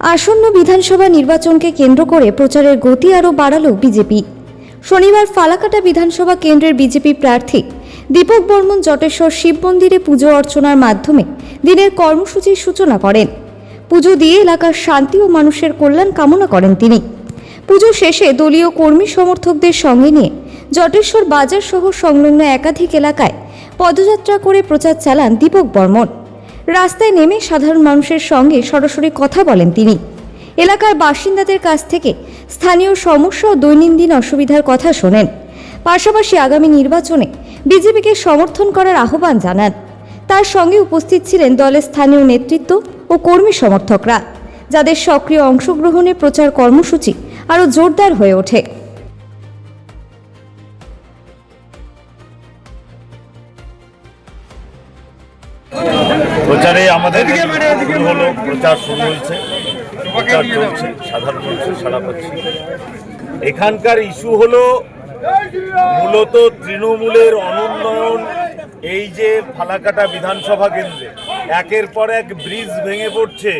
আসন্ন বিধানসভা নির্বাচনকে কেন্দ্র করে প্রচারের গতি আরও বাড়ালো বিজেপি। শনিবার ফালাকাটা বিধানসভা কেন্দ্রের বিজেপি প্রার্থী দীপক বর্মন জটেশ্বর শিব মন্দিরে পুজো অর্চনার মাধ্যমে দিনের কর্মসূচির সূচনা করেন। পুজো দিয়ে এলাকার শান্তি ও মানুষের কল্যাণ কামনা করেন তিনি। পুজো শেষে দলীয় কর্মী সমর্থকদের সঙ্গে নিয়ে জটেশ্বর বাজার সহ সংলগ্ন একাধিক এলাকায় পদযাত্রা করে প্রচার চালান দীপক বর্মন। রাস্তায় নেমে সাধারণ মানুষের সঙ্গে সরাসরি কথা বলেন তিনি। এলাকার বাসিন্দাদের কাছ থেকে স্থানীয় সমস্যা ও দৈনন্দিন অসুবিধার কথা শোনেন। পাশাপাশি আগামী নির্বাচনে বিজেপিকে সমর্থন করার আহ্বান জানান। তার সঙ্গে উপস্থিত ছিলেন দলের স্থানীয় নেতৃত্ব ও কর্মী সমর্থকরা, যাদের সক্রিয় অংশগ্রহণে প্রচার কর্মসূচি আরও জোরদার হয়ে ওঠে। প্রচারে আমাদের শুরু হলো, প্রচার শুরু হয়েছে, প্রচার চলছে, সাধারণ মানুষের সাড়া পাচ্ছি। এখানকার ইস্যু হলো মূলত তৃণমূলের অনুন্নয়ন। এই যে ফালাকাটা বিধানসভা কেন্দ্রে একের পর এক ব্রিজ ভেঙে পড়ছে,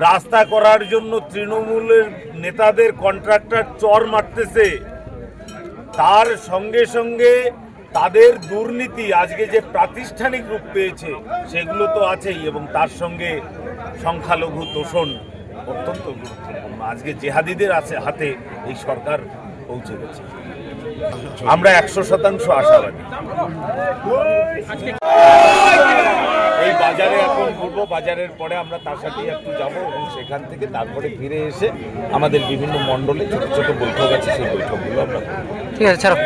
রাস্তা করার জন্য তৃণমূলের নেতাদের কন্ট্রাক্টর চর মারতেছে, তার সঙ্গে সঙ্গে তাদের দুর্নীতি আজকে যে প্রাতিষ্ঠানিক রূপ পেয়েছে সেগুলো তো আছেই, এবং তার সঙ্গে সংখ্যালঘু তোষণ অত্যন্ত গুরুত্বপূর্ণ। আজকে জেহাদিদের হাতে এই সরকার পৌঁছে গেছে। আমরা 100% আশাবাদী। এই বাজারে এখন ঘুরবো, বাজারের পরে আমরা তার সাথে একটু যাবো এবং সেখান থেকে তারপরে ফিরে এসে আমাদের বিভিন্ন মণ্ডলে ছোট ছোট বৈঠক আছে, সেই বৈঠকগুলো আমরা ঠিক আছে ছাড়ো।